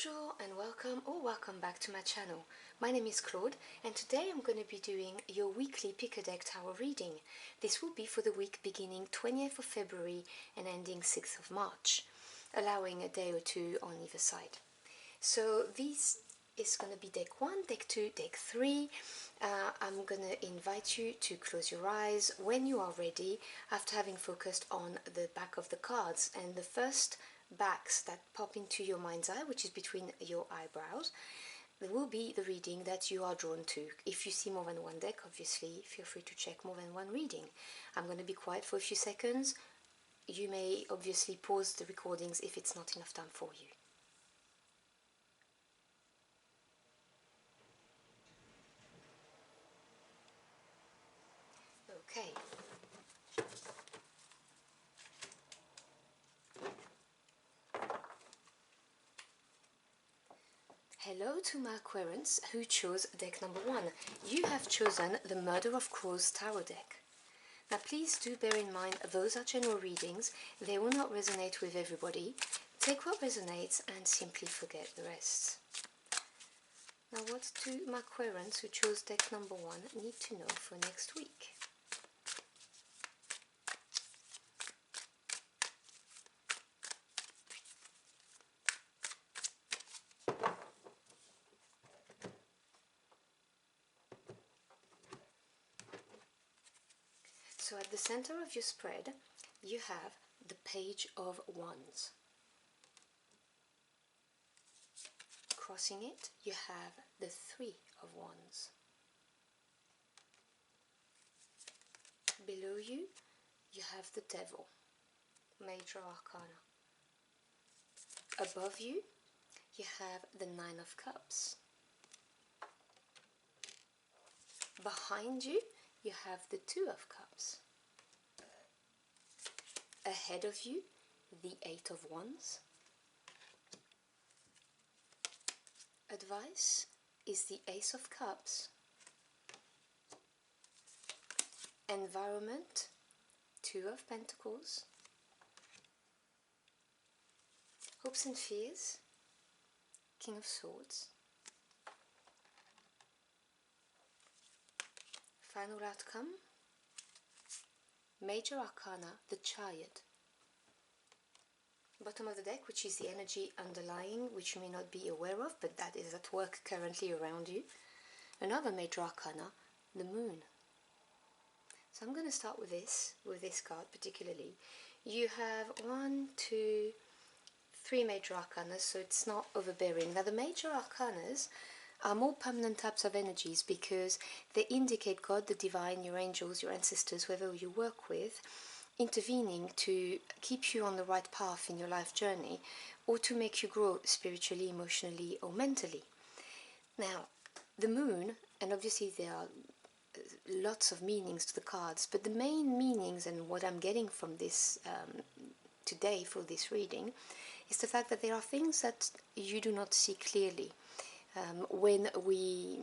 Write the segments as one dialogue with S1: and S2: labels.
S1: Bonjour and welcome back to my channel. My name is Claude and today I'm going to be doing your weekly pick a deck tarot reading. This will be for the week beginning 20th of February and ending 6th of March, allowing a day or two on either side. So this is going to be deck 1, deck 2, deck 3. I'm going to invite you to close your eyes when you are ready after having focused on the back of the cards, and the first backs that pop into your mind's eye, which is between your eyebrows, there will be the reading that you are drawn to. If you see more than one deck, obviously feel free to check more than one reading. I'm going to be quiet for a few seconds. You may obviously pause the recordings if it's not enough time for you. Okay. Hello to my Aquarians who chose deck number 1. You have chosen the Bonjour, merci tarot deck. Now please do bear in mind those are general readings, they will not resonate with everybody. Take what resonates and simply forget the rest. Now what do my Aquarians who chose deck number 1 need to know for next week? So at the center of your spread, you have the Page of Wands. Crossing it, you have the Three of Wands. Below you, you have the Devil, Major Arcana. Above you, you have the Nine of Cups. Behind you, you have the Two of Cups. Ahead of you, the Eight of Wands. Advice is the Ace of Cups. Environment, Two of Pentacles. Hopes and fears, King of Swords. Final outcome, Major Arcana, the Chariot. Bottom of the deck, which is the energy underlying, which you may not be aware of, but that is at work currently around you. Another Major Arcana, the Moon. So I'm going to start with this card particularly. You have 1, 2, 3 Major Arcanas, so it's not overbearing. Now the Major Arcanas are more permanent types of energies because they indicate God, the divine, your angels, your ancestors, whoever you work with, intervening to keep you on the right path in your life journey or to make you grow spiritually, emotionally or mentally. Now, the Moon, and obviously there are lots of meanings to the cards, but the main meanings and what I'm getting from this today for this reading is the fact that there are things that you do not see clearly. When we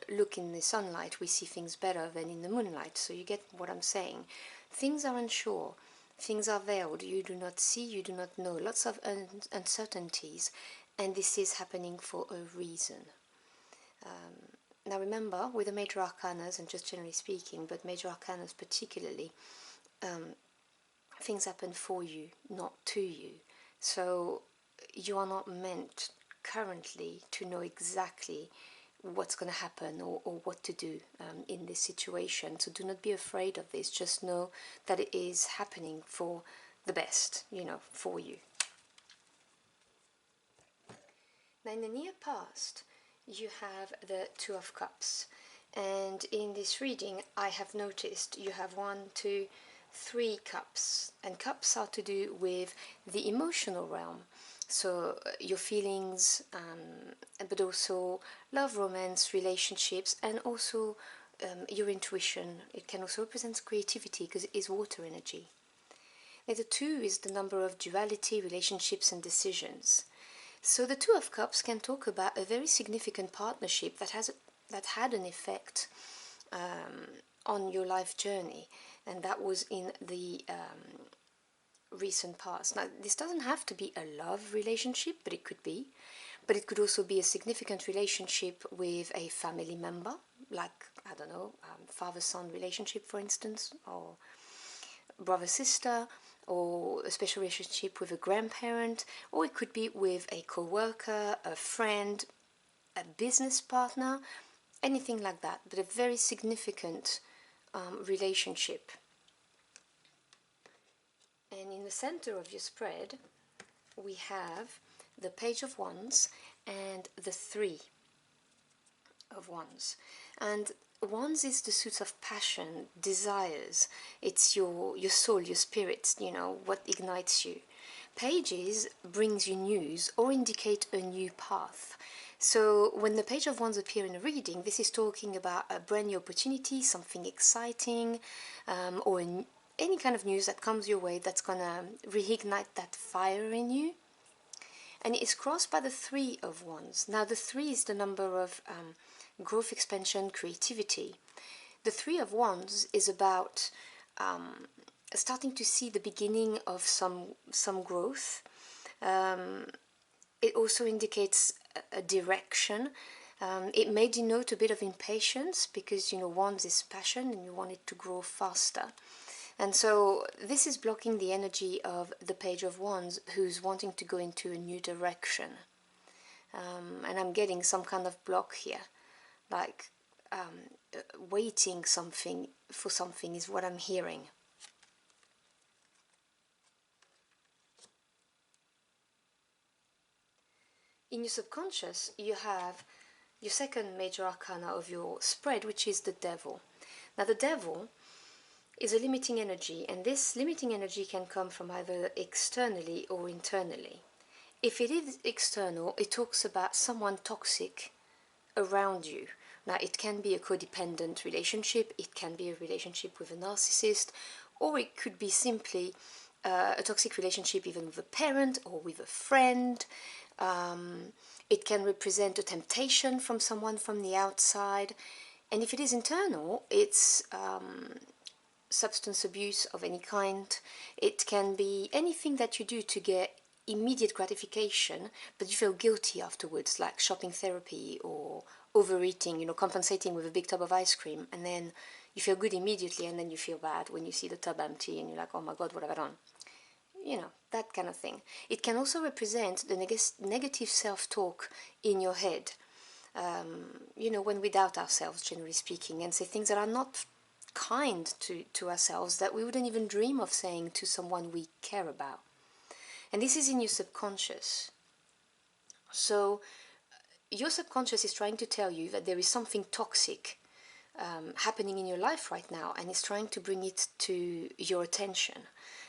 S1: look in the sunlight, we see things better than in the moonlight, so you get what I'm saying. Things are unsure, things are veiled, you do not see, you do not know, lots of uncertainties, and this is happening for a reason. Now remember, with the Major Arcanas, and just generally speaking, but Major Arcanas particularly, things happen for you, not to you. So you are not meant currently to know exactly what's going to happen or what to do in this situation. So do not be afraid of this, just know that it is happening for the best, you know, for you. Now in the near past, you have the Two of Cups, and in this reading I have noticed you have 1, 2, 3 cups, and cups are to do with the emotional realm. So your feelings, but also love, romance, relationships, and also your intuition. It can also represent creativity because it is water energy. Now the 2 is the number of duality, relationships and decisions. So the Two of Cups can talk about a very significant partnership that had an effect on your life journey, and that was in the recent past. Now, this doesn't have to be a love relationship, but it could be. But it could also be a significant relationship with a family member, like, I don't know, father-son relationship, for instance, or brother-sister, or a special relationship with a grandparent, or it could be with a co-worker, a friend, a business partner, anything like that, but a very significant relationship. And in the center of your spread, we have the Page of Wands and the Three of Wands. And Wands is the suit of passion, desires. It's your soul, your spirit, you know, what ignites you. Pages brings you news or indicate a new path. So when the Page of Wands appear in a reading, this is talking about a brand new opportunity, something exciting, or any kind of news that comes your way that's gonna reignite that fire in you. And it is crossed by the Three of Wands. Now the Three is the number of growth, expansion, creativity. The Three of Wands is about starting to see the beginning of some growth. It also indicates a direction. It may denote a bit of impatience because, you know, Wands is passion and you want it to grow faster. And so this is blocking the energy of the Page of Wands, who's wanting to go into a new direction. And I'm getting some kind of block here, like waiting for something is what I'm hearing. In your subconscious, you have your second major arcana of your spread, which is the Devil. Now the Devil is a limiting energy, and this limiting energy can come from either externally or internally. If it is external, it talks about someone toxic around you. Now, it can be a codependent relationship, it can be a relationship with a narcissist, or it could be simply a toxic relationship even with a parent or with a friend. It can represent a temptation from someone from the outside. And if it is internal, it's substance abuse of any kind. It can be anything that you do to get immediate gratification, but you feel guilty afterwards, like shopping therapy or overeating, you know, compensating with a big tub of ice cream, and then you feel good immediately, and then you feel bad when you see the tub empty, and you're like, oh my god, what have I done? You know, that kind of thing. It can also represent the negative self-talk in your head. You know, when we doubt ourselves, generally speaking, and say things that are not kind to ourselves, that we wouldn't even dream of saying to someone we care about. And this is in your subconscious. So your subconscious is trying to tell you that there is something toxic happening in your life right now, and it's trying to bring it to your attention.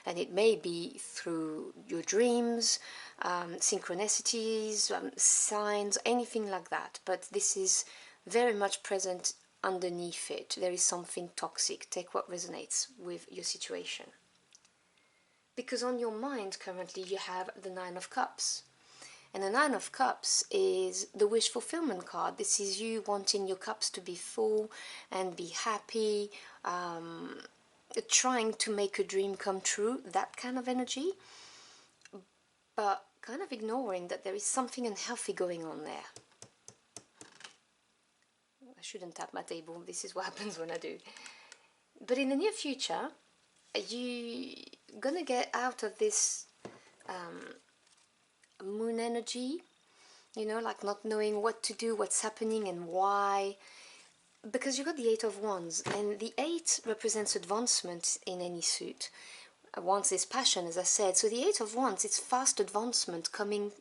S1: And it may be through your dreams, synchronicities, signs, anything like that. But this is very much present underneath it. There is something toxic. Take what resonates with your situation. Because on your mind currently you have the Nine of Cups. And the Nine of Cups is the wish fulfillment card. This is you wanting your cups to be full and be happy, trying to make a dream come true, that kind of energy, but kind of ignoring that there is something unhealthy going on there. I shouldn't tap my table, this is what happens when I do. But in the near future, you're gonna get out of this moon energy, you know, like not knowing what to do, what's happening and why, because you got the Eight of Wands, and the Eight represents advancement in any suit. Wands is passion, as I said, so the Eight of Wands, it's fast advancement coming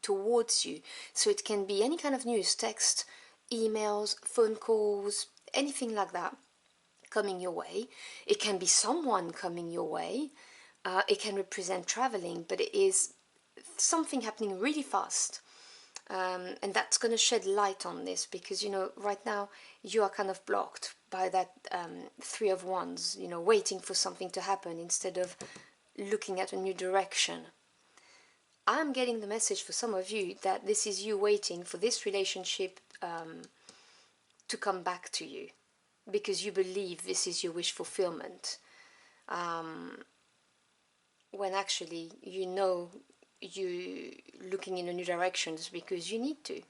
S1: towards you. So it can be any kind of news, text, emails, phone calls, anything like that coming your way. It can be someone coming your way. It can represent traveling, but it is something happening really fast. And that's going to shed light on this, because, you know, right now you are kind of blocked by that Three of Wands, you know, waiting for something to happen instead of looking at a new direction. I'm getting the message for some of you that this is you waiting for this relationship to come back to you, because you believe this is your wish fulfillment. when actually you know you're looking in a new direction because you need to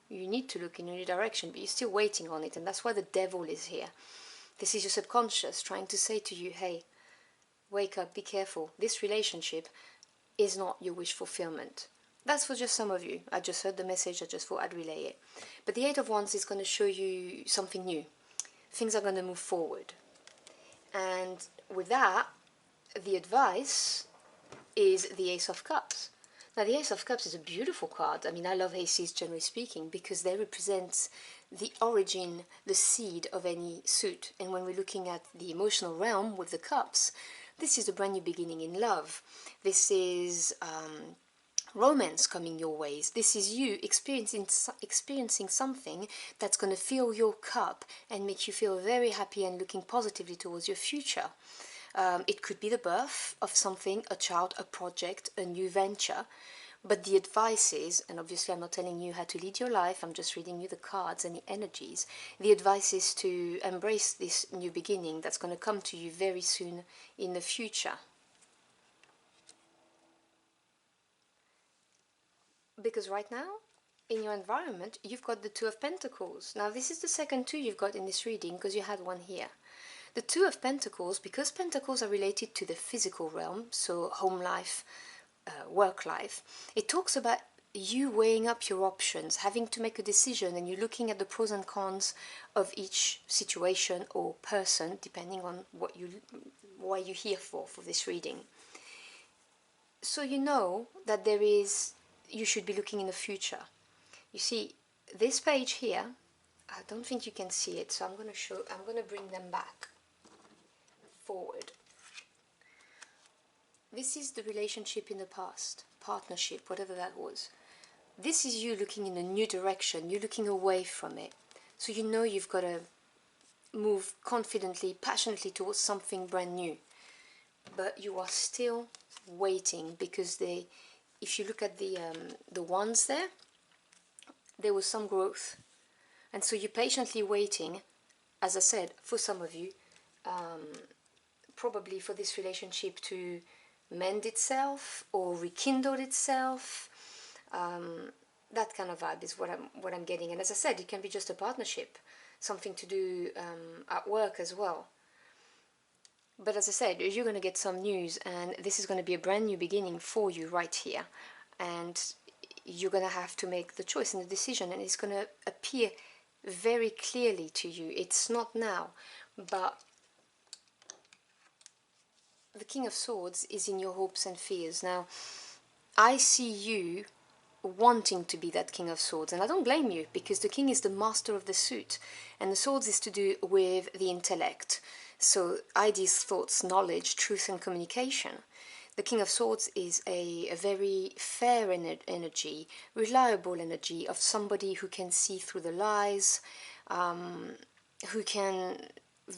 S1: look in a new direction, but you're still waiting on it. And that's why the devil is here. This is your subconscious trying to say to you, hey, wake up, be careful, this relationship is not your wish fulfillment. That's for just some of you. I just heard the message, I just thought I'd relay it. But the Eight of Wands is going to show you something new. Things are going to move forward. And with that, the advice is the Ace of Cups. Now, the Ace of Cups is a beautiful card. I mean, I love aces, generally speaking, because they represent the origin, the seed of any suit. And when we're looking at the emotional realm with the cups, this is a brand new beginning in love. This is romance coming your ways. This is you experiencing something that's going to fill your cup and make you feel very happy and looking positively towards your future. It could be the birth of something, a child, a project, a new venture. But the advice is, and obviously I'm not telling you how to lead your life, I'm just reading you the cards and the energies. The advice is to embrace this new beginning that's going to come to you very soon in the future. Because right now, in your environment, you've got the Two of Pentacles. Now this is the second two you've got in this reading because you had one here. The Two of Pentacles, because Pentacles are related to the physical realm, so home life, work life, it talks about you weighing up your options, having to make a decision, and you're looking at the pros and cons of each situation or person, depending on why you're here for this reading. So you know that you should be looking in the future. You see, this page here, I don't think you can see it, so I'm going to bring them back forward. This is the relationship in the past, partnership, whatever that was. This is you looking in a new direction, you're looking away from it. So you know you've got to move confidently, passionately towards something brand new. But you are still waiting because if you look at the wands there was some growth. And so you're patiently waiting, as I said, for some of you, probably for this relationship to mend itself or rekindle itself. That kind of vibe is what I'm getting. And as I said, it can be just a partnership, something to do at work as well. But as I said, you're going to get some news, and this is going to be a brand new beginning for you right here. And you're going to have to make the choice and the decision, and it's going to appear very clearly to you. It's not now, but the King of Swords is in your hopes and fears. Now, I see you wanting to be that King of Swords, and I don't blame you, because the King is the master of the suit, and the Swords is to do with the intellect. So ideas, thoughts, knowledge, truth and communication. The King of Swords is a very fair energy, reliable energy of somebody who can see through the lies, who can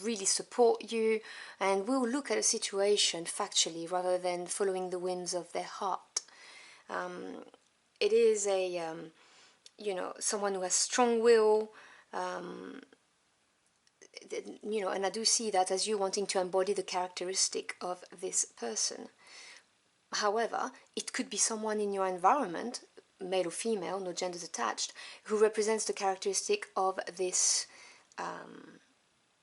S1: really support you, and will look at a situation factually rather than following the whims of their heart. It is someone who has strong will, and I do see that as you wanting to embody the characteristic of this person. However, it could be someone in your environment, male or female, no genders attached, who represents the characteristic of this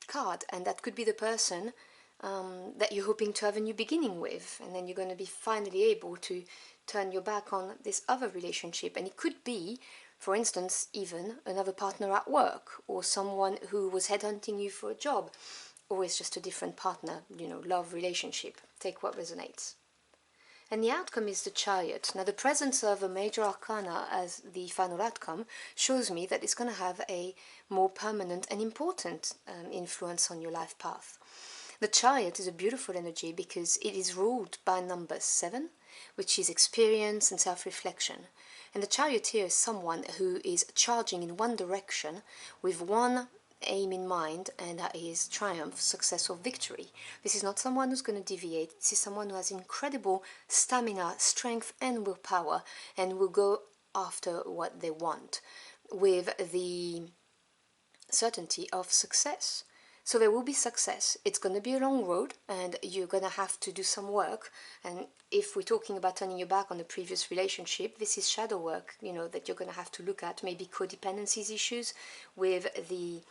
S1: card, and that could be the person that you're hoping to have a new beginning with, and then you're going to be finally able to turn your back on this other relationship. And it could be, for instance, even another partner at work, or someone who was headhunting you for a job, or it's just a different partner, love relationship. Take what resonates. And the outcome is the Chariot. Now, the presence of a major arcana as the final outcome shows me that it's going to have a more permanent and important influence on your life path. The Chariot is a beautiful energy because it is ruled by number 7, which is experience and self-reflection. And the Charioteer is someone who is charging in one direction with one aim in mind, and that is triumph, success or victory. This is not someone who's going to deviate. This is someone who has incredible stamina, strength and willpower, and will go after what they want with the certainty of success. So there will be success. It's going to be a long road and you're going to have to do some work. And if we're talking about turning your back on the previous relationship, this is shadow work, you know, that you're going to have to look at. Maybe codependencies issues with the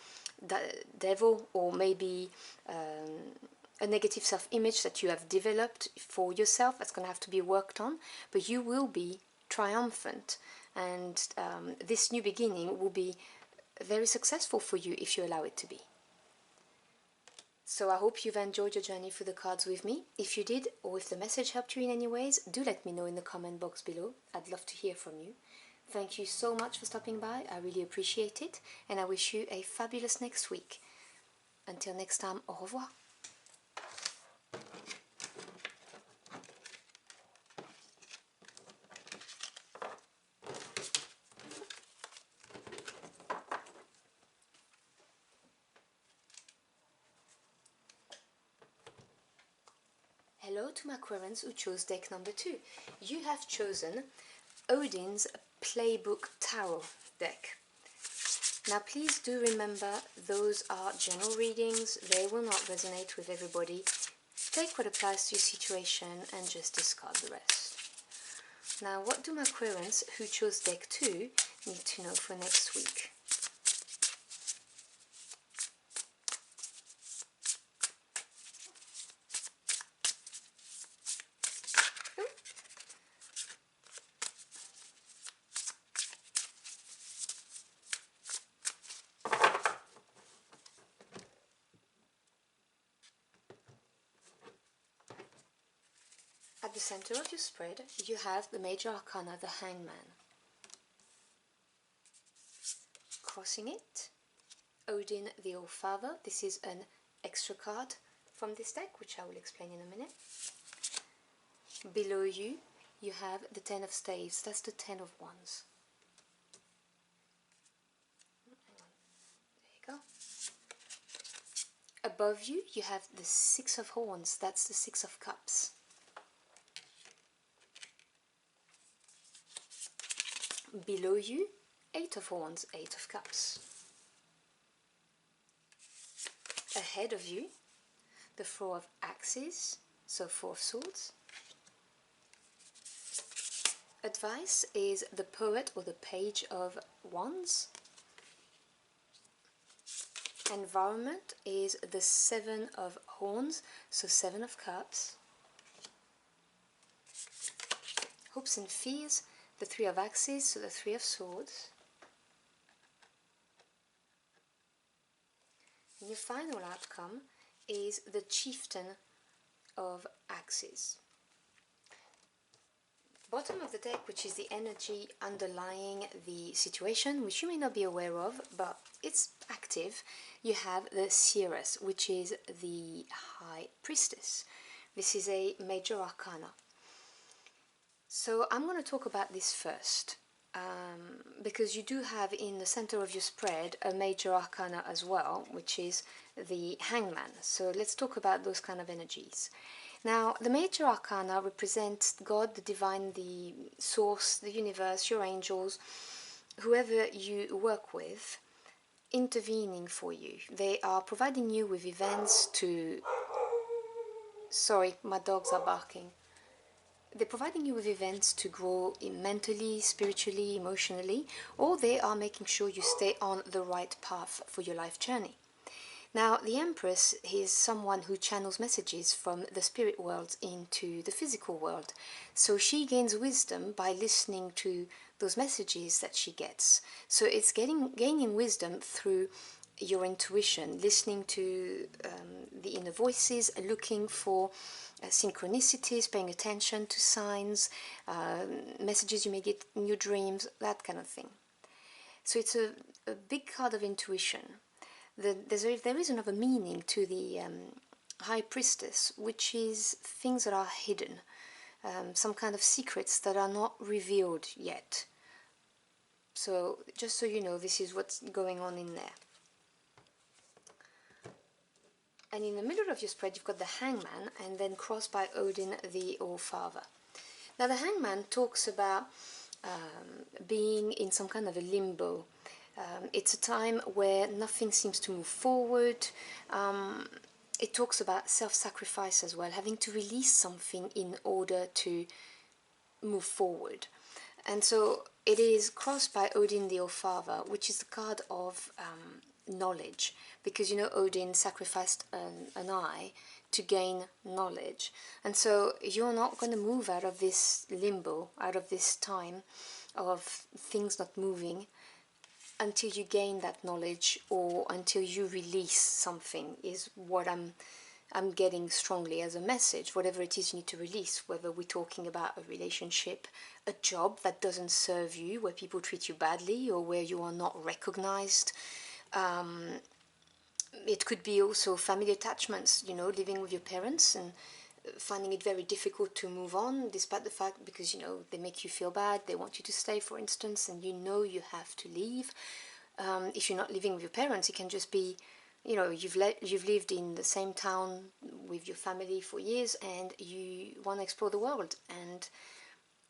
S1: devil, or maybe a negative self-image that you have developed for yourself that's going to have to be worked on. But you will be triumphant, and this new beginning will be very successful for you if you allow it to be. So I hope you've enjoyed your journey through the cards with me. If you did, or if the message helped you in any ways, do let me know in the comment box below. I'd love to hear from you. Thank you so much for stopping by. I really appreciate it, and I wish you a fabulous next week. Until next time, au revoir. Hello to my Aquarians who chose deck number 2. You have chosen Odin's Playbook Tarot deck. Now please do remember, those are general readings, they will not resonate with everybody. Take what applies to your situation and just discard the rest. Now what do my Aquarians who chose deck 2 need to know for next week? At the center of your spread, you have the Major Arcana, the Hangman. Crossing it, Odin, the All-Father. This is an extra card from this deck, which I will explain in a minute. Below you, you have the Ten of Staves. That's the Ten of Wands. There you go. Above you, you have the Six of Horns. That's the Six of Cups. Below you, Eight of Wands, Eight of Cups. Ahead of you, the Four of Axes, so Four of Swords. Advice is the Poet or the Page of Wands. Environment is the Seven of Horns, so Seven of Cups. Hopes and fears, the Three of Axes, so the Three of Swords. And your final outcome is the Chieftain of Axes. Bottom of the deck, which is the energy underlying the situation, which you may not be aware of, but it's active, you have the Seeress, which is the High Priestess. This is a Major Arcana. So I'm going to talk about this first, because you do have in the center of your spread a Major Arcana as well, which is the Hangman. So let's talk about those kind of energies. Now, the Major Arcana represents God, the divine, the source, the universe, your angels, whoever you work with, intervening for you. They are providing you with events to... Sorry, my dogs are barking. They're providing you with events to grow mentally, spiritually, emotionally, or they are making sure you stay on the right path for your life journey. Now, the Empress is someone who channels messages from the spirit world into the physical world. So she gains wisdom by listening to those messages that she gets. So it's gaining wisdom through your intuition, listening to the inner voices, looking for synchronicities, paying attention to signs, messages you may get in your dreams, that kind of thing. So it's a big card of intuition. There is another meaning to the High Priestess, which is things that are hidden, some kind of secrets that are not revealed yet. So just so you know, this is what's going on in there. And in the middle of your spread, you've got the Hangman, and then crossed by Odin, the All-Father. Now, the Hangman talks about being in some kind of a limbo, It's a time where nothing seems to move forward. It talks about self-sacrifice as well, having to release something in order to move forward. And so it is crossed by Odin the All-Father, which is the card of knowledge, because you know Odin sacrificed an eye to gain knowledge. And so you're not going to move out of this limbo, out of this time of things not moving, until you gain that knowledge, or until you release something, is what I'm getting strongly as a message. Whatever it is you need to release, whether we're talking about a relationship, a job that doesn't serve you, where people treat you badly, or where you are not recognized. It could be also family attachments, you know, living with your parents and finding it very difficult to move on, despite the fact, because, you know, they make you feel bad, they want you to stay, for instance, and you know you have to leave. If you're not living with your parents, it can just be, you know, you've lived in the same town with your family for years, and you want to explore the world, and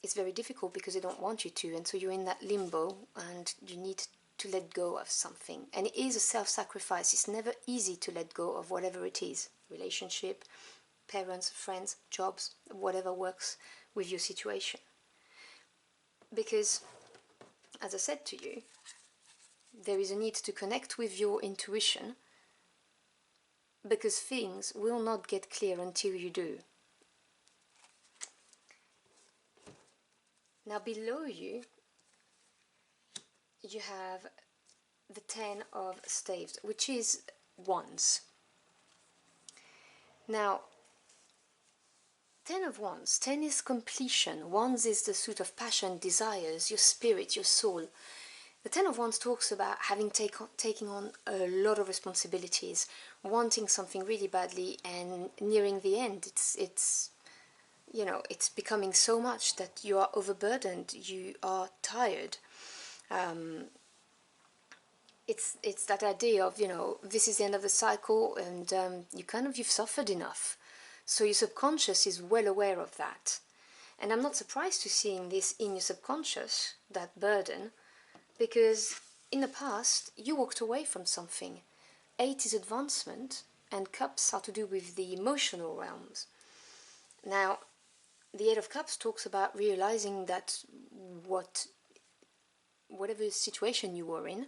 S1: it's very difficult because they don't want you to, and so you're in that limbo, and you need to let go of something. And it is a self-sacrifice. It's never easy to let go of whatever it is, relationship, parents, friends, jobs, whatever works with your situation. Because, as I said to you, there is a need to connect with your intuition, because things will not get clear until you do. Now below you, you have the Ten of Staves, which is Wands. Now, Ten of Wands, 10 is completion, Wands is the suit of passion, desires, your spirit, your soul. The Ten of Wands talks about having taking on a lot of responsibilities, wanting something really badly, and nearing the end. It's you know, it's becoming so much that you are overburdened, you are tired. It's that idea of, you know, this is the end of the cycle, and you've suffered enough. So your subconscious is well aware of that. And I'm not surprised to seeing this in your subconscious, that burden, because in the past you walked away from something. 8 is advancement, and Cups are to do with the emotional realms. Now, the Eight of Cups talks about realizing that whatever situation you were in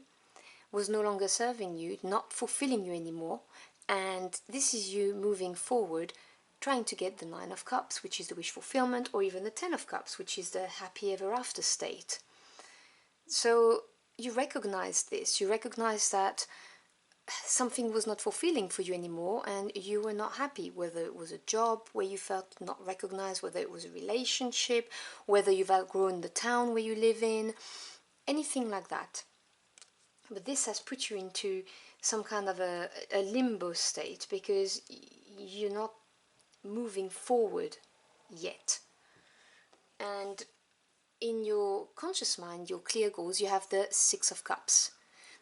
S1: was no longer serving you, not fulfilling you anymore, and this is you moving forward, trying to get the Nine of Cups, which is the wish fulfillment, or even the Ten of Cups, which is the happy ever after state. So you recognize this, you recognize that something was not fulfilling for you anymore, and you were not happy, whether it was a job where you felt not recognized, whether it was a relationship, whether you've outgrown the town where you live in, anything like that. But this has put you into some kind of a limbo state, because you're not moving forward yet. And in your conscious mind, your clear goals, you have the Six of Cups.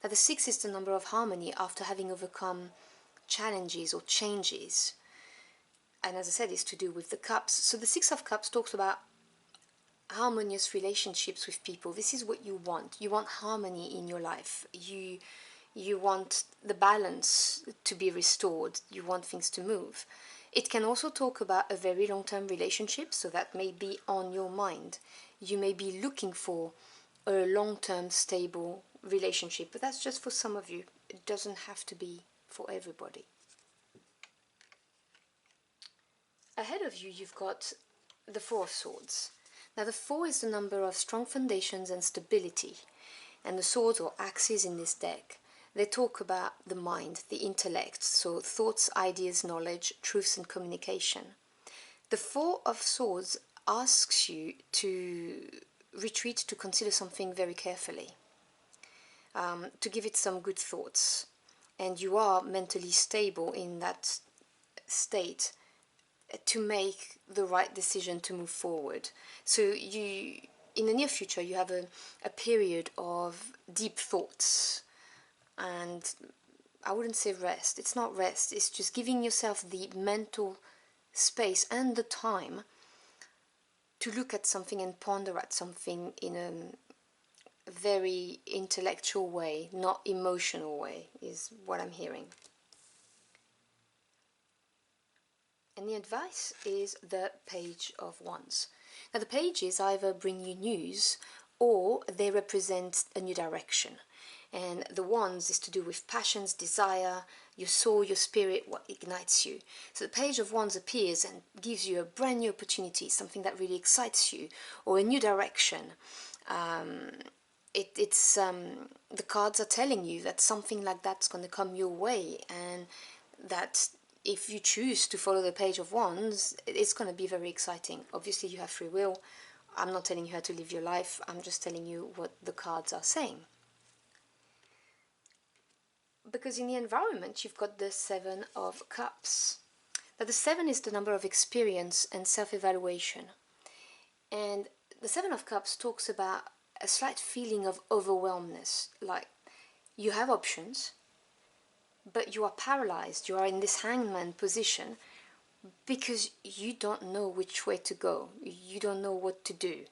S1: Now the 6 is the number of harmony after having overcome challenges or changes. And as I said, it's to do with the cups. So the 6 of Cups talks about harmonious relationships with people. This is what you want. You want harmony in your life. You want the balance to be restored. You want things to move. It can also talk about a very long-term relationship, so that may be on your mind. You may be looking for a long-term stable relationship, but that's just for some of you. It doesn't have to be for everybody. Ahead of you, you've got the Four of Swords. Now the 4 is the number of strong foundations and stability, and the swords or axes in this deck, they talk about the mind, the intellect, so thoughts, ideas, knowledge, truths and communication. The 4 of Swords asks you to retreat, to consider something very carefully, to give it some good thoughts, and you are mentally stable in that state to make the right decision to move forward. So you, in the near future, you have a period of deep thoughts, and I wouldn't say rest. It's not rest, it's just giving yourself the mental space and the time to look at something and ponder at something in very intellectual way, not emotional way, is what I'm hearing. And the advice is the Page of Wands. Now the pages either bring you news or they represent a new direction. And the wands is to do with passions, desire, your soul, your spirit, what ignites you. So the Page of Wands appears and gives you a brand new opportunity, something that really excites you, or a new direction. The cards are telling you that something like that's going to come your way, and that if you choose to follow the Page of Wands, it's going to be very exciting. Obviously you have free will. I'm not telling you how to live your life, I'm just telling you what the cards are saying. Because in the environment you've got the Seven of Cups. Now the 7 is the number of experience and self-evaluation. And the Seven of Cups talks about a slight feeling of overwhelmness, like you have options, but you are paralyzed, you are in this hangman position because you don't know which way to go, you don't know what to do.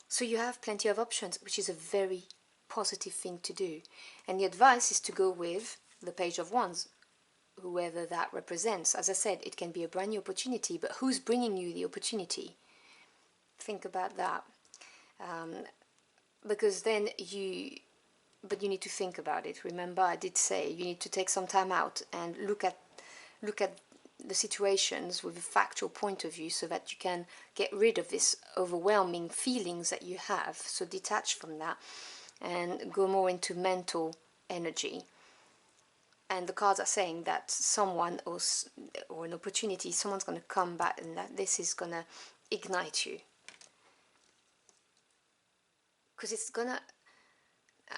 S1: So you have plenty of options, which is a very positive thing to do. And the advice is to go with the Page of Wands, whoever that represents. As I said, it can be a brand new opportunity, but who's bringing you the opportunity? Think about that. Because then but you need to think about it. Remember, I did say you need to take some time out and look at the situations with a factual point of view, so that you can get rid of this overwhelming feelings that you have. So detach from that and go more into mental energy. And the cards are saying that someone or an opportunity, someone's going to come back, and that this is going to ignite you. Because it's going to,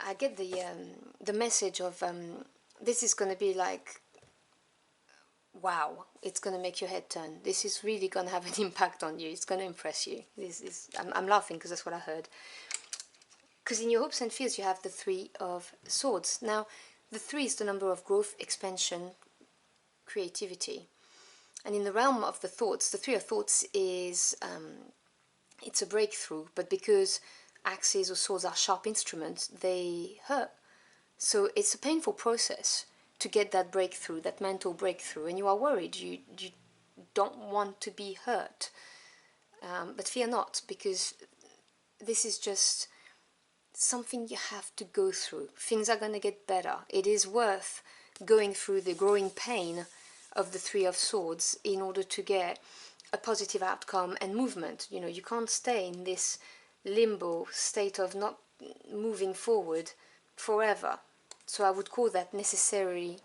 S1: I get the message of this is going to be like, wow, it's going to make your head turn. This is really going to have an impact on you. It's going to impress you. I'm laughing because that's what I heard. Because in your hopes and fears you have the Three of Swords. Now, the 3 is the number of growth, expansion, creativity. And in the realm of the thoughts, the Three of Thoughts is, it's a breakthrough, but because axes or swords are sharp instruments, they hurt. So it's a painful process to get that breakthrough, that mental breakthrough, and you are worried, you don't want to be hurt. But fear not, because this is just something you have to go through. Things are going to get better. It is worth going through the growing pain of the Three of Swords in order to get a positive outcome and movement. You know, you can't stay in this limbo state of not moving forward forever. So I would call that necessary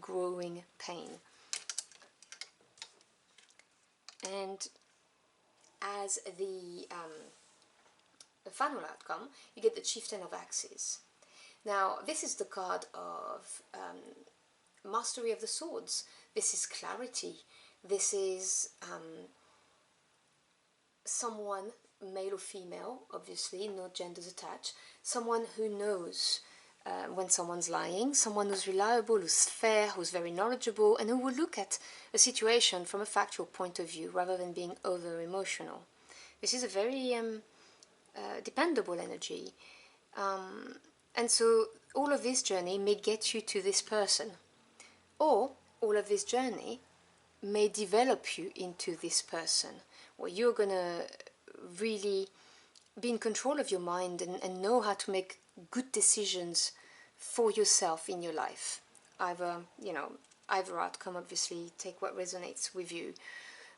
S1: growing pain. And as the final outcome, you get the Chieftain of Axes. Now, this is the card of mastery of the swords. This is clarity. This is someone, male or female, obviously, no genders attached, someone who knows when someone's lying, someone who's reliable, who's fair, who's very knowledgeable, and who will look at a situation from a factual point of view rather than being over-emotional. This is a very dependable energy. And so all of this journey may get you to this person, or all of this journey may develop you into this person, where you're gonna really be in control of your mind and know how to make good decisions for yourself in your life. Either, you know, either outcome, obviously, take what resonates with you.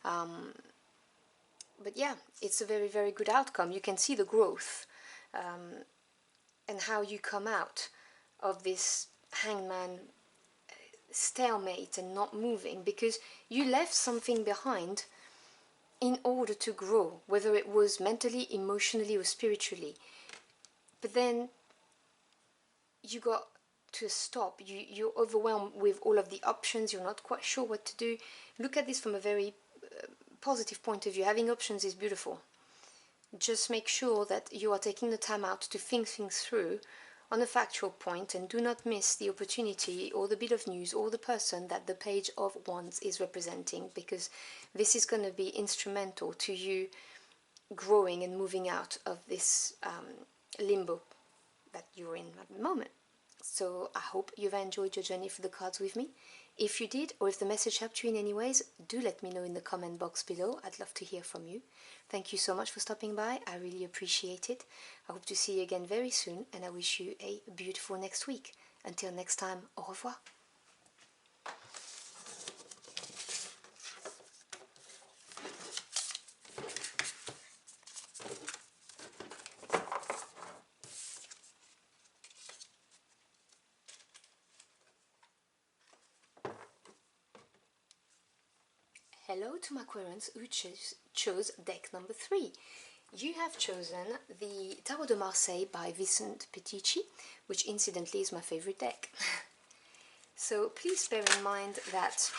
S1: But yeah, it's a very, very good outcome. You can see the growth and how you come out of this hangman stalemate and not moving, because you left something behind in order to grow, whether it was mentally, emotionally, or spiritually. But then you got to stop. You're overwhelmed with all of the options. You're not quite sure what to do. Look at this from a very positive point of view. Having options is beautiful. Just make sure that you are taking the time out to think things through on a factual point, and do not miss the opportunity or the bit of news or the person that the Page of Wands is representing, because this is going to be instrumental to you growing and moving out of this limbo that you're in at the moment. So I hope you've enjoyed your journey for the cards with me. If you did, or if the message helped you in any ways, do let me know in the comment box below. I'd love to hear from you. Thank you so much for stopping by. I really appreciate it. I hope to see you again very soon, and I wish you a beautiful next week. Until next time, au revoir. Hello to my Aquarians who chose deck number 3. You have chosen the Tarot de Marseille by Vincent Petici, which incidentally is my favorite deck. So please bear in mind that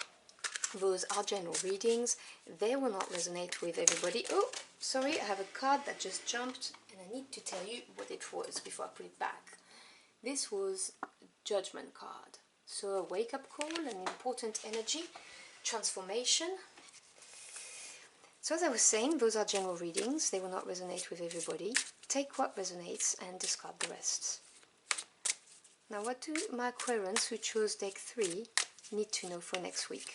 S1: those are general readings. They will not resonate with everybody. Oh, sorry, I have a card that just jumped and I need to tell you what it was before I put it back. This was Judgment card. So a wake-up call, an important energy, transformation. So as I was saying, those are general readings. They will not resonate with everybody. Take what resonates and discard the rest. Now what do my Aquarians who chose deck 3 need to know for next week?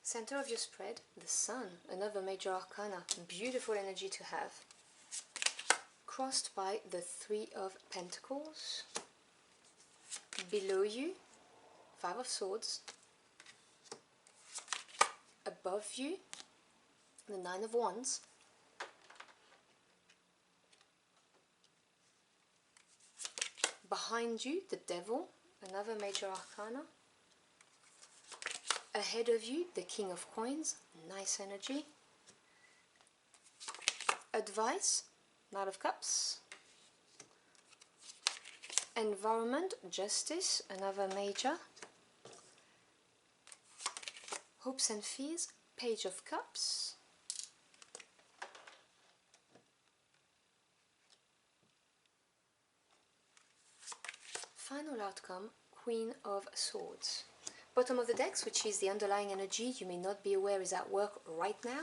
S1: Center of your spread, the Sun, another major arcana, beautiful energy to have. Crossed by the 3 of Pentacles. Below you, 5 of Swords. Above you, the 9 of Wands. Behind you, the Devil, another major arcana. Ahead of you, the King of Coins, nice energy. Advice, Knight of Cups. Environment, Justice, another major. Hopes and Fears, Page of Cups. Final outcome, Queen of Swords. Bottom of the decks, which is the underlying energy you may not be aware is at work right now,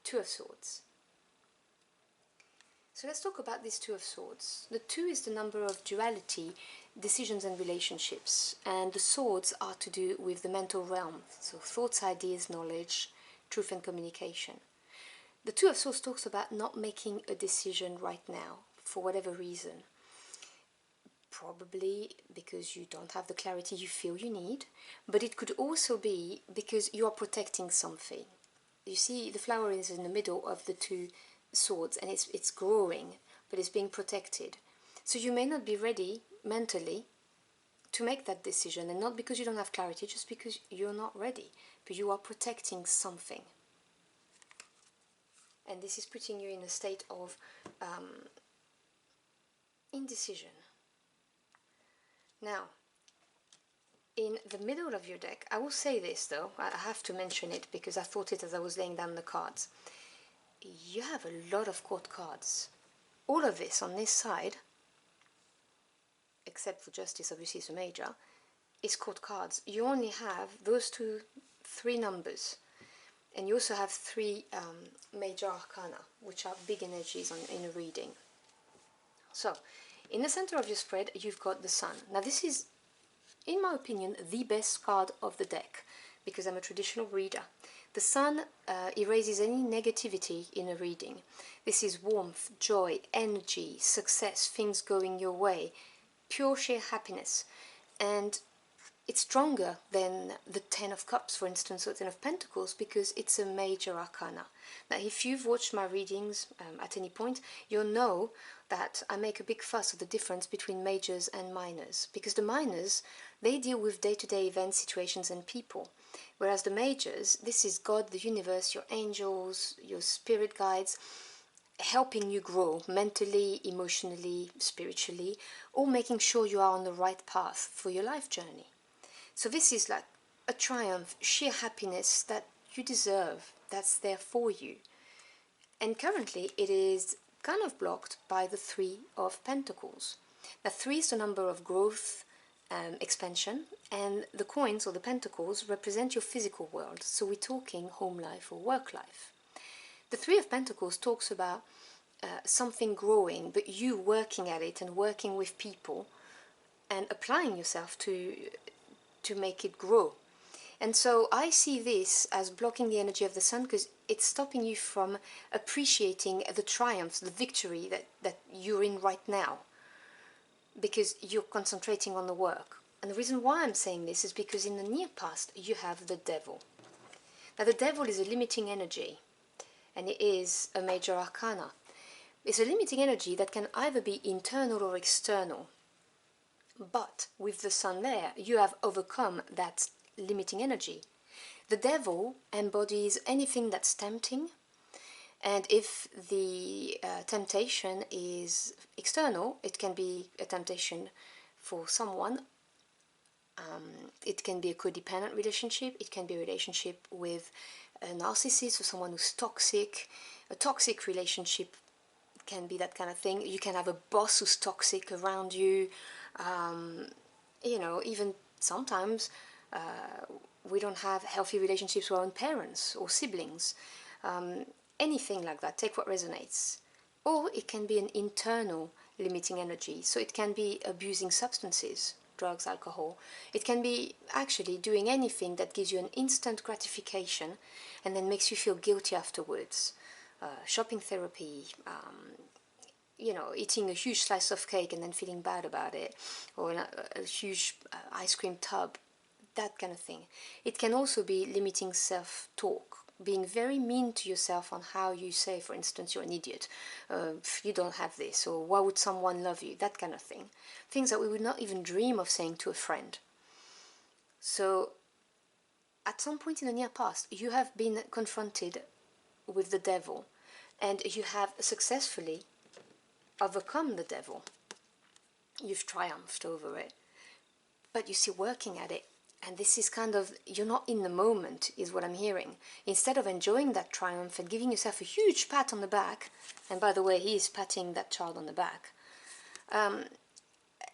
S1: 2 of Swords. So let's talk about this 2 of Swords. The 2 is the number of duality, decisions and relationships, and the swords are to do with the mental realm, so thoughts, ideas, knowledge, truth and communication. The 2 of Swords talks about not making a decision right now, for whatever reason. Probably because you don't have the clarity you feel you need, but it could also be because you are protecting something. You see, the flower is in the middle of the 2 swords and it's growing, but it's being protected. So you may not be ready mentally to make that decision, and not because you don't have clarity, just because you're not ready, but you are protecting something. And this is putting you in a state of indecision. Now, in the middle of your deck, I will say this though, I have to mention it because I thought it as I was laying down the cards. You have a lot of court cards. All of this on this side, except for Justice, obviously it's a major, is court cards. You only have those 3 numbers. And you also have 3 major arcana, which are big energies in a reading. So, in the center of your spread, you've got the Sun. Now this is, in my opinion, the best card of the deck, because I'm a traditional reader. The Sun erases any negativity in a reading. This is warmth, joy, energy, success, things going your way, pure sheer happiness. And it's stronger than the 10 of Cups, for instance, or 10 of Pentacles, because it's a major arcana. Now, if you've watched my readings at any point, you'll know that I make a big fuss of the difference between majors and minors, because the minors, they deal with day-to-day events, situations, and people, whereas the majors, this is God, the universe, your angels, your spirit guides, helping you grow mentally, emotionally, spiritually, or making sure you are on the right path for your life journey. So this is like a triumph, sheer happiness that you deserve, that's there for you. And currently it is kind of blocked by the Three of Pentacles. Now 3 is the number of growth, expansion, and the coins or the pentacles represent your physical world. So we're talking home life or work life. The Three of Pentacles talks about something growing, but you working at it and working with people and applying yourself to make it grow. And so I see this as blocking the energy of the sun because it's stopping you from appreciating the triumphs, the victory that you're in right now, because you're concentrating on the work. And the reason why I'm saying this is because in the near past you have the devil. Now the devil is a limiting energy, and it is a major arcana. It's a limiting energy that can either be internal or external. But with the sun there, you have overcome that limiting energy. The devil embodies anything that's tempting, and if the temptation is external, it can be a temptation for someone. It can be a codependent relationship, it can be a relationship with a narcissist or someone who's toxic. A toxic relationship can be that kind of thing. You can have a boss who's toxic around you. You know, even sometimes we don't have healthy relationships with our own parents or siblings. Anything like that, take what resonates. Or it can be an internal limiting energy, so it can be abusing substances, drugs, alcohol. It can be actually doing anything that gives you an instant gratification and then makes you feel guilty afterwards. Shopping therapy, you know, eating a huge slice of cake and then feeling bad about it, or a huge ice cream tub, that kind of thing. It can also be limiting self-talk, being very mean to yourself on how you say, for instance, you're an idiot, you don't have this, or why would someone love you, that kind of thing. Things that we would not even dream of saying to a friend. So at some point in the near past, you have been confronted with the devil, and you have successfully overcome the devil. You've triumphed over it, but you're still working at it. And this is kind of, you're not in the moment, is what I'm hearing. Instead of enjoying that triumph and giving yourself a huge pat on the back, and by the way, he is patting that child on the back,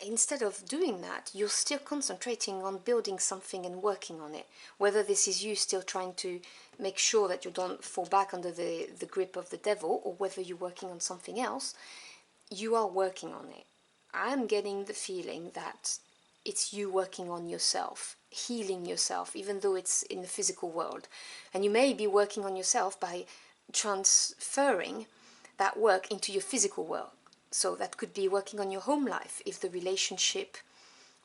S1: instead of doing that, you're still concentrating on building something and working on it. Whether this is you still trying to make sure that you don't fall back under the grip of the devil, or whether you're working on something else, you are working on it. I'm getting the feeling that it's you working on yourself, healing yourself, even though it's in the physical world. And you may be working on yourself by transferring that work into your physical world. So that could be working on your home life, if the relationship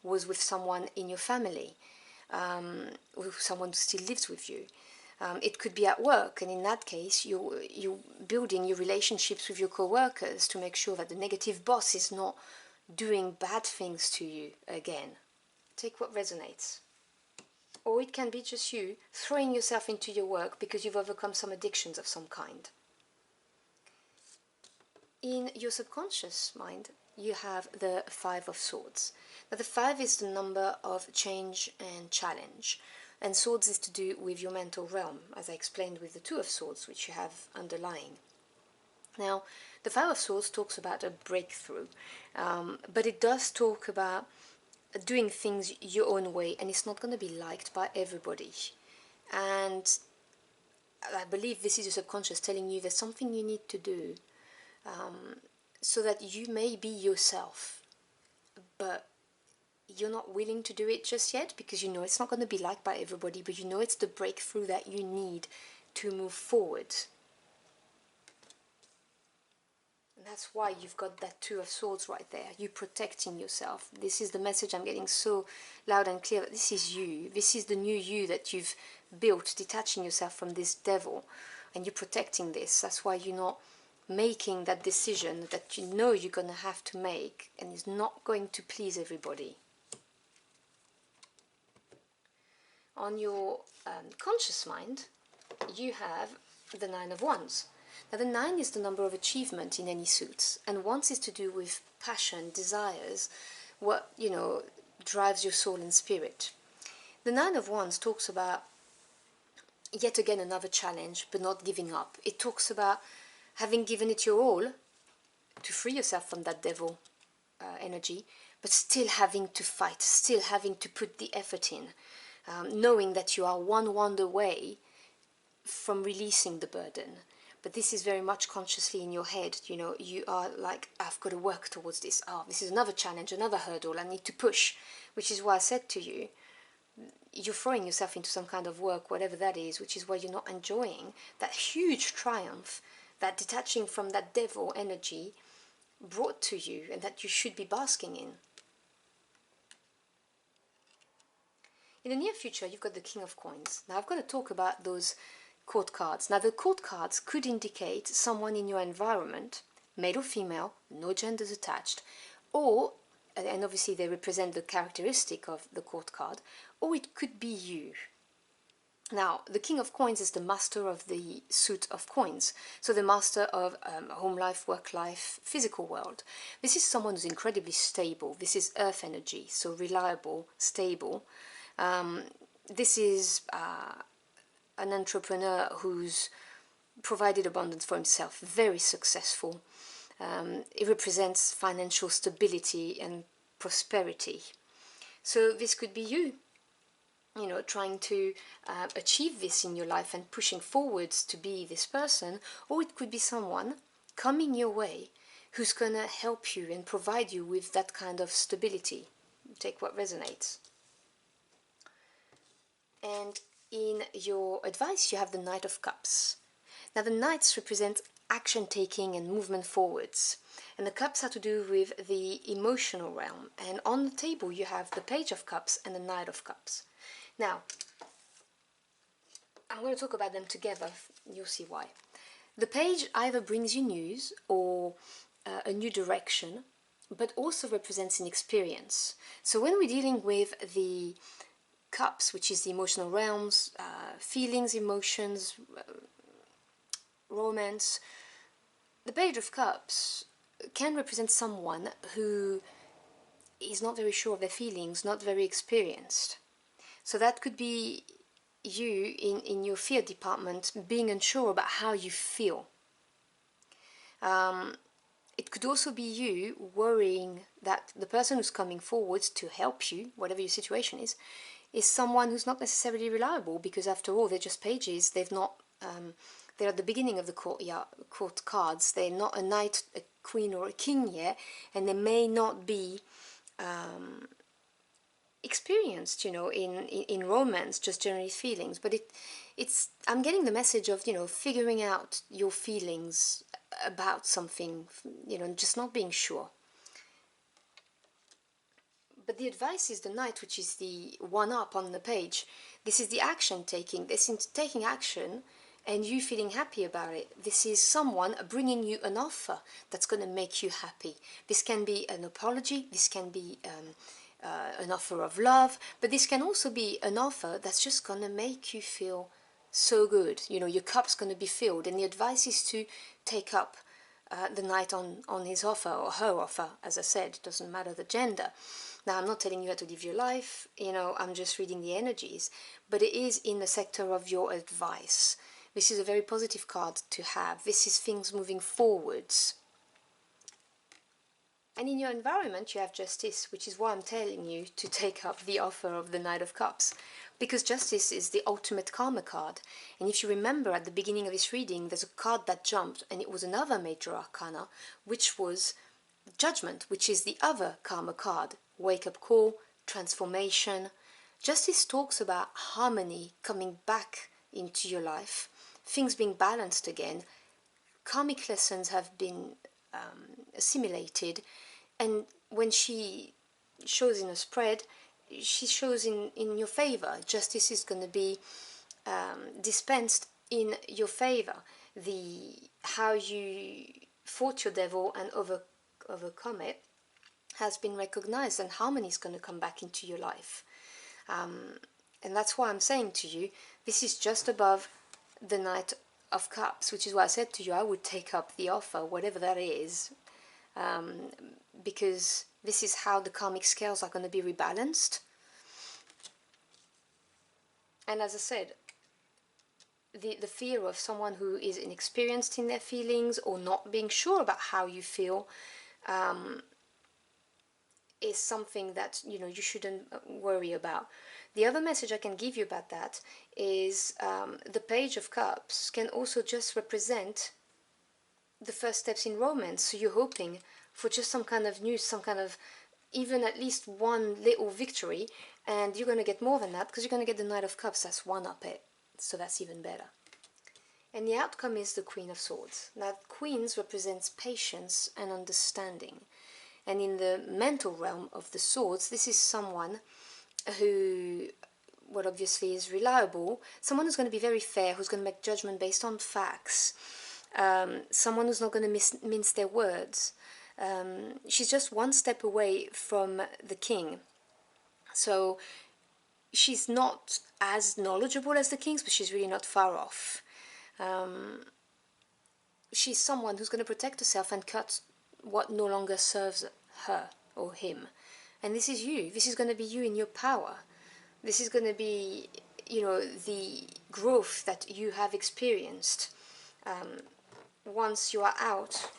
S1: was with someone in your family, with someone who still lives with you. It could be at work, and in that case, you're building your relationships with your co-workers to make sure that the negative boss is not doing bad things to you again. Take what resonates. Or it can be just you throwing yourself into your work because you've overcome some addictions of some kind. In your subconscious mind, you have the Five of Swords. Now the 5 is the number of change and challenge, and Swords is to do with your mental realm, as I explained with the Two of Swords, which you have underlying. Now, the Five of Swords talks about a breakthrough, but it does talk about doing things your own way, and it's not going to be liked by everybody. And I believe this is your subconscious telling you there's something you need to do, so that you may be yourself, but you're not willing to do it just yet because you know it's not going to be liked by everybody, but you know it's the breakthrough that you need to move forward. And that's why you've got that Two of Swords right there. You're protecting yourself. This is the message I'm getting so loud and clear, that this is you. This is the new you that you've built, detaching yourself from this devil, and you're protecting this. That's why you're not making that decision that you know you're going to have to make, and is not going to please everybody. On your conscious mind, you have the Nine of Wands. Now the 9 is the number of achievement in any suits, and Wands is to do with passion, desires, what, you know, drives your soul and spirit. The 9 of Wands talks about, yet again, another challenge, but not giving up. It talks about having given it your all to free yourself from that devil energy, but still having to fight, still having to put the effort in, knowing that you are one wand away from releasing the burden. But this is very much consciously in your head, you know, you are like, I've got to work towards this, this is another challenge, another hurdle, I need to push, which is why I said to you, you're throwing yourself into some kind of work, whatever that is, which is why you're not enjoying that huge triumph, that detaching from that devil energy brought to you and that you should be basking in. In the near future, you've got the King of Coins. Now, I've got to talk about those court cards. Now, the court cards could indicate someone in your environment, male or female, no genders attached, or, and obviously they represent the characteristic of the court card, or it could be you. Now, the King of Coins is the master of the suit of coins, so the master of home life, work life, physical world. This is someone who's incredibly stable. This is earth energy, so reliable, stable. This is an entrepreneur who's provided abundance for himself, very successful. It represents financial stability and prosperity. So this could be you, you know, trying to achieve this in your life and pushing forwards to be this person, or it could be someone coming your way who's going to help you and provide you with that kind of stability. Take what resonates. And in your advice, you have the Knight of Cups. Now, the Knights represent action taking and movement forwards, and the Cups are to do with the emotional realm. And on the table, you have the Page of Cups and the Knight of Cups. Now, I'm going to talk about them together, you'll see why. The page either brings you news or a new direction, but also represents an experience. So when we're dealing with the cups, which is the emotional realms, feelings, emotions, romance, the Page of Cups can represent someone who is not very sure of their feelings, not very experienced. So that could be you in your fear department being unsure about how you feel. It could also be you worrying that the person who's coming forwards to help you, whatever your situation is someone who's not necessarily reliable, because after all, they're just pages. They've not, they're at the beginning of the court cards. They're not a knight, a queen, or a king yet, and they may not be experienced, you know, in romance, just generally feelings. But it's I'm getting the message of, you know, figuring out your feelings about something, you know, just not being sure. But the advice is the Knight, which is the one up on the page. This is the action taking. This is taking action and you feeling happy about it. This is someone bringing you an offer that's going to make you happy. This can be an apology. This can be an offer of love. But this can also be an offer that's just going to make you feel so good. You know, your cup's going to be filled. And the advice is to take up the Knight on his offer, or her offer. As I said, it doesn't matter the gender. Now, I'm not telling you how to live your life, you know, I'm just reading the energies, but it is in the sector of your advice. This is a very positive card to have. This is things moving forwards. And in your environment, you have Justice, which is why I'm telling you to take up the offer of the Knight of Cups, because Justice is the ultimate karma card. And if you remember at the beginning of this reading, there's a card that jumped, and it was another major arcana, which was Judgment, which is the other karma card. Wake-up call, transformation. Justice talks about harmony coming back into your life, things being balanced again, karmic lessons have been assimilated, and when she shows in a spread, she shows in your favor. Justice is going to be dispensed in your favor. How you fought your devil and overcome it has been recognized, and harmony is going to come back into your life. And that's why I'm saying to you, this is just above the Knight of Cups, which is why I said to you I would take up the offer, whatever that is, because this is how the karmic scales are going to be rebalanced. And as I said, the fear of someone who is inexperienced in their feelings or not being sure about how you feel is something that, you know, you shouldn't worry about. The other message I can give you about that is the Page of Cups can also just represent the first steps in romance. So you're hoping for just some kind of news, some kind of, even at least one little victory, and you're going to get more than that because you're going to get the Knight of Cups. That's one up it, so that's even better. And the outcome is the Queen of Swords. Now, Queens represents patience and understanding. And in the mental realm of the swords, this is someone who, well, obviously is reliable, someone who's going to be very fair, who's going to make judgment based on facts, someone who's not going to mince their words. She's just one step away from the king. So she's not as knowledgeable as the kings, but she's really not far off. She's someone who's going to protect herself and cut what no longer serves her or him. And this is you. This is going to be you in your power. This is going to be, you know, the growth that you have experienced once you are out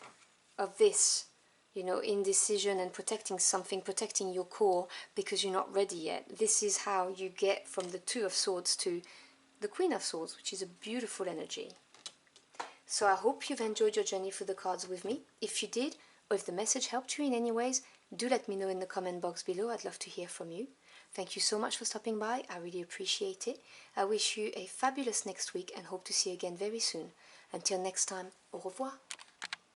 S1: of this, you know, indecision and protecting something, protecting your core because you're not ready yet. This is how you get from the Two of Swords to the Queen of Swords, which is a beautiful energy. So I hope you've enjoyed your journey through the cards with me. If you did, or if the message helped you in any ways, do let me know in the comment box below. I'd love to hear from you. Thank you so much for stopping by. I really appreciate it. I wish you a fabulous next week and hope to see you again very soon. Until next time, au revoir.